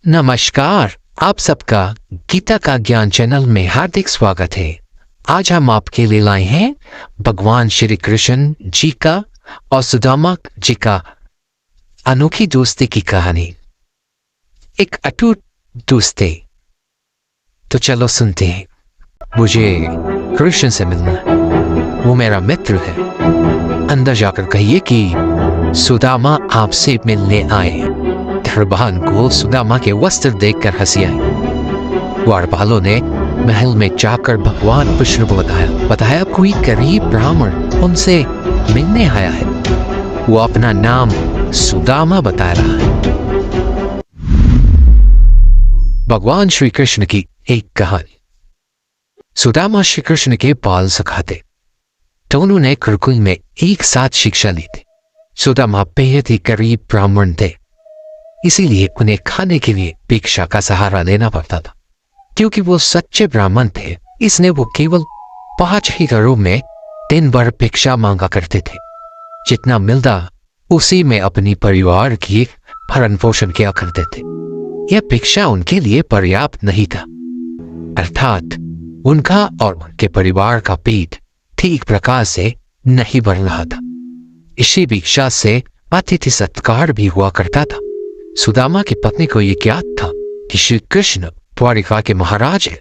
नमस्कार। आप सबका गीता का ज्ञान चैनल में हार्दिक स्वागत है। आज हम आपके लिए लाए हैं भगवान श्री कृष्ण जी का और सुदामा जी का अनोखी दोस्ती की कहानी। एक अटूट दोस्ती। तो चलो सुनते हैं। मुझे कृष्ण से मिलना है, वो मेरा मित्र है। अंदर जाकर कहिए कि सुदामा आपसे मिलने आए हैं। धर्मवान को सुदामा के वस्त्र देखकर हंसी आई। द्वारपालों ने महल में जाकर भगवान कृष्ण को बताया कोई गरीब ब्राह्मण उनसे मिलने आया है। वो अपना नाम सुदामा बता रहा है। भगवान श्री कृष्ण की एक कहानी। सुदामा श्री कृष्ण के बाल सखा थे। दोनों ने गुरुकुल में एक साथ शिक्षा ली थी। सुदामा बेहद ही गरीब ब्राह्मण थे, इसीलिए उन्हें खाने के लिए भिक्षा का सहारा लेना पड़ता था। क्योंकि वो सच्चे ब्राह्मण थे, इसलिए वो केवल 5 ही घरों में दिन भर भिक्षा मांगा करते थे। जितना मिलता उसी में अपनी परिवार की भरण पोषण किया करते थे। यह भिक्षा उनके लिए पर्याप्त नहीं था, अर्थात उनका और उनके परिवार का पेट ठीक प्रकार से नहीं भर रहा था। इसी भिक्षा से अतिथि सत्कार भी हुआ करता था। सुदामा की पत्नी को यह ज्ञात था कि श्री कृष्ण द्वारिका के महाराज है।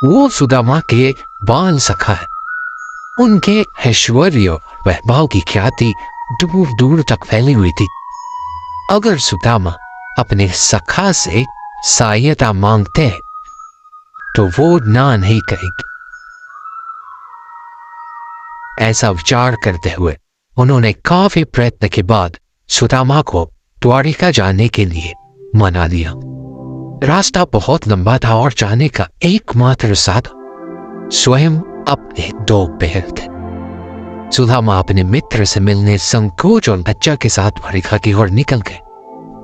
वो सुदामा के बाल सखा है। उनके ऐश्वर्य वैभव की ख्याति दूर दूर तक फैली हुई थी। अगर सुदामा अपने सखा से सहायता मांगते तो वो ना नहीं करेंगे। ऐसा विचार करते हुए उन्होंने काफी प्रयत्न के बाद सुदामा को द्वारिका जाने के लिए मना लिया। रास्ता बहुत लंबा था और जाने का एकमात्र साधन स्वयं अपने 2 बैल थे। सुदामा अपने मित्र से मिलने संकोच और लज्जा के साथ द्वारिका की ओर निकल गए।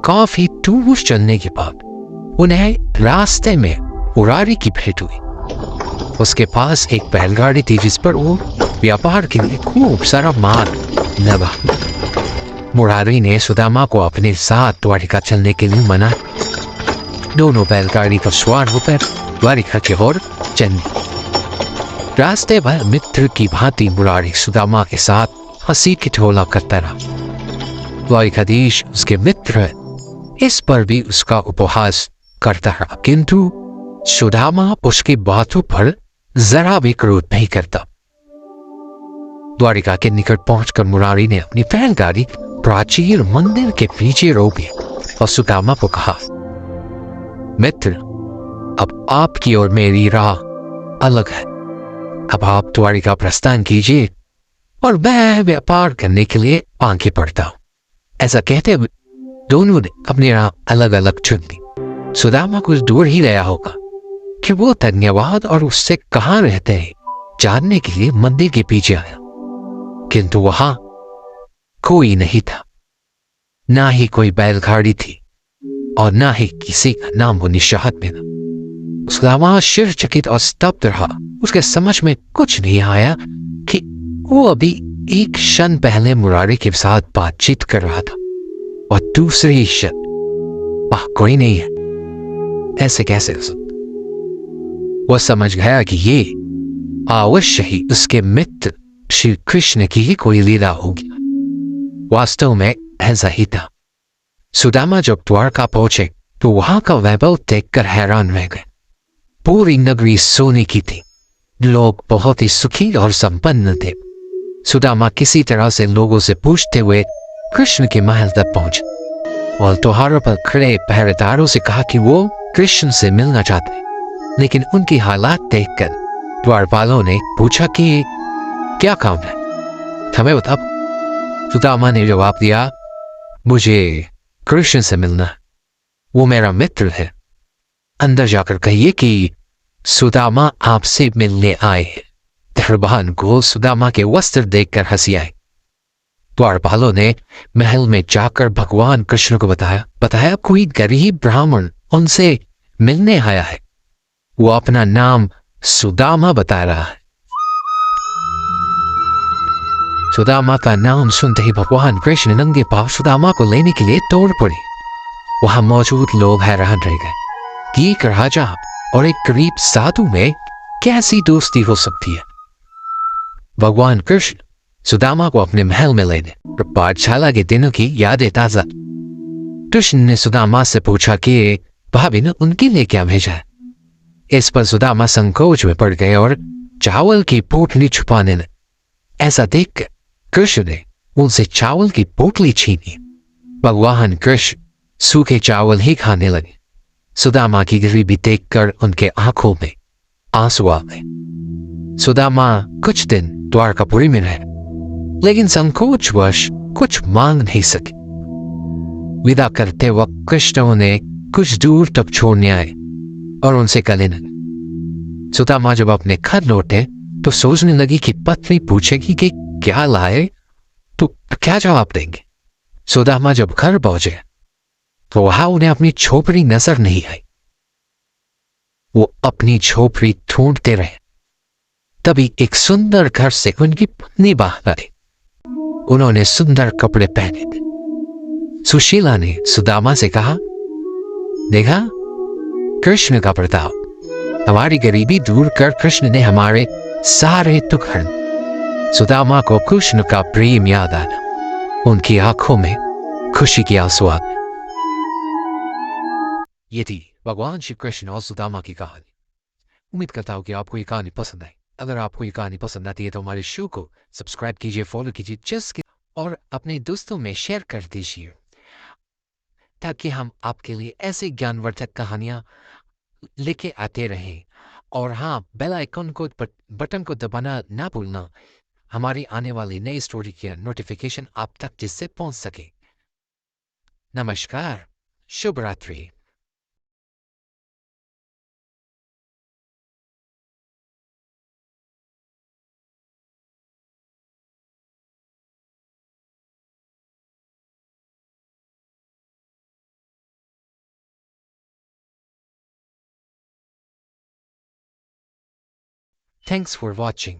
काफी दूर चलने के बाद उन्हें रास्ते में मुरारी की भेंट हुई। उसके पास एक बैलगाड़ी थी जिस पर वो व्यापार के लिए खूब सारा माल लगा। मुरारी ने सुदामा को अपने साथ द्वारिका चलने के लिए मना। दोनों बैलगाड़ी पर सवार होकर द्वारिका की ओर चले। रास्ते भर मित्र की भांति मुरारी सुदामा के साथ हंसी ठिठोला करता रहा। द्वारिकाधीश उसके मित्र है, इस पर भी उसका उपहास करता रहा, किंतु सुदामा उसकी बातों पर जरा भी क्रोध नहीं करता। द्वारिका के निकट पहुंचकर मुरारी ने अपनी बैलगाड़ी प्राचीर मंदिर के पीछे रोकी और सुदामा को कहा, मित्र, अब आपकी और मेरी राह अलग है। अब आप द्वारिका प्रस्थान कीजिए और मैं व्यापार करने के लिए आगे बढ़ता हूं। ऐसा कहते हुए दोनों ने अपनी राह अलग अलग चुन ली। सुदामा कुछ दूर ही रहा होगा कि वो धन्यवाद और उससे कहाँ रहते हैं जानने के लिए मंदिर के पीछे आया, किंतु वहां कोई नहीं था। ना ही कोई बैलगाड़ी थी और ना ही किसी का नाम वो निशान मिला। सुदामा आश्चर्यचकित और स्तब्ध रहा। उसके समझ में कुछ नहीं आया कि वो अभी एक क्षण पहले मुरारी के साथ बातचीत कर रहा था और दूसरे क्षण वह कोई नहीं है। ऐसे कैसे हो सकता? वह समझ गया कि ये अवश्य ही उसके मित्र श्री कृष्ण की ही कोई लीला होगी। वास्तव में ऐसा ही था। सुदामा जब द्वारका पहुंचे तो वहां का वैभव देखकर हैरान रह गए। पूरी नगरी सोने की थी। लोग बहुत ही सुखी और संपन्न थे। सुदामा किसी तरह से लोगों से पूछते हुए कृष्ण के महल तक पहुंचे और द्वार पर खड़े पहरेदारों से कहा कि वो कृष्ण से मिलना चाहते, लेकिन उनकी हालात देखकर द्वारपालों ने पूछा कि क्या काम है, हमें बताओ। सुदामा ने जवाब दिया, मुझे कृष्ण से मिलना है, वो मेरा मित्र है। अंदर जाकर कहिए कि सुदामा आपसे मिलने आए हैं। धर्मवान को सुदामा के वस्त्र देखकर हंसी आई। द्वारपालों ने महल में जाकर भगवान कृष्ण को बताया कोई गरीब ब्राह्मण उनसे मिलने आया है। वो अपना नाम सुदामा बता रहा है। सुदामा का नाम सुनते ही भगवान कृष्ण नंगे पांव सुदामा को लेने के लिए दौड़ पड़े। वहां मौजूद लोग हैरान रह गए कि एक राजा और एक गरीब साधु में कैसी दोस्ती हो सकती है। भगवान कृष्ण सुदामा को अपने महल में लेने और पाठशाला के दिनों की यादें ताजा। कृष्ण ने सुदामा से पूछा कि भाभी ने उनके लिए क्या भेजा है। इस पर सुदामा संकोच में पड़ गए और चावल की पोटली छुपाने लगे। ऐसा देखकर कृष्ण ने उनसे चावल की पोटली छीनी। भगवान कृष्ण सूखे चावल ही खाने लगे। सुदामा की गरीबी देखकर उनके आंखों में आंसू आ गए। सुदामा कुछ दिन द्वारकापुरी में रहे, लेकिन संकोचवश कुछ मांग नहीं सके। विदा करते वक्त कृष्ण उन्हें कुछ दूर तक छोड़ने आए और उनसे गले लगे। सुदामा जब अपने घर लौटे तो सोचने लगी कि पत्नी पूछेगी कि क्या लाए तो क्या जवाब देंगे। सुदामा जब घर पहुंचे तो वहां उन्हें अपनी झोपड़ी नजर नहीं आई। वो अपनी झोपड़ी ढूंढते रहे। तभी एक सुंदर घर से उनकी पत्नी बाहर आई। उन्होंने सुंदर कपड़े पहने थे। सुशीला ने सुदामा से कहा, देखा कृष्ण का प्रताप, हमारी गरीबी दूर कर कृष्ण ने हमारे सारे दुख हर। सुदामा को कृष्ण का प्रेम याद आया। उनकी आंखों में खुशी की आंसू आ गए। ये थी भगवान श्री कृष्ण और सुदामा की कहानी। उम्मीद करता हूं कि आपको ये कहानी पसंद आई। अगर आपको ये कहानी पसंद आती है तो हमारे शो को सब्सक्राइब कीजिए, फॉलो कीजिए, और अपने दोस्तों में शेयर कर दीजिए ताकि हम आपके लिए ऐसे ज्ञानवर्धक कहानियां लेके आते रहें। और हाँ, बेल आइकन को बटन को दबाना ना भूलना, हमारी आने वाली नई स्टोरी की नोटिफिकेशन आप तक जिससे पहुंच सके। नमस्कार, शुभ रात्रि। Thanks for watching.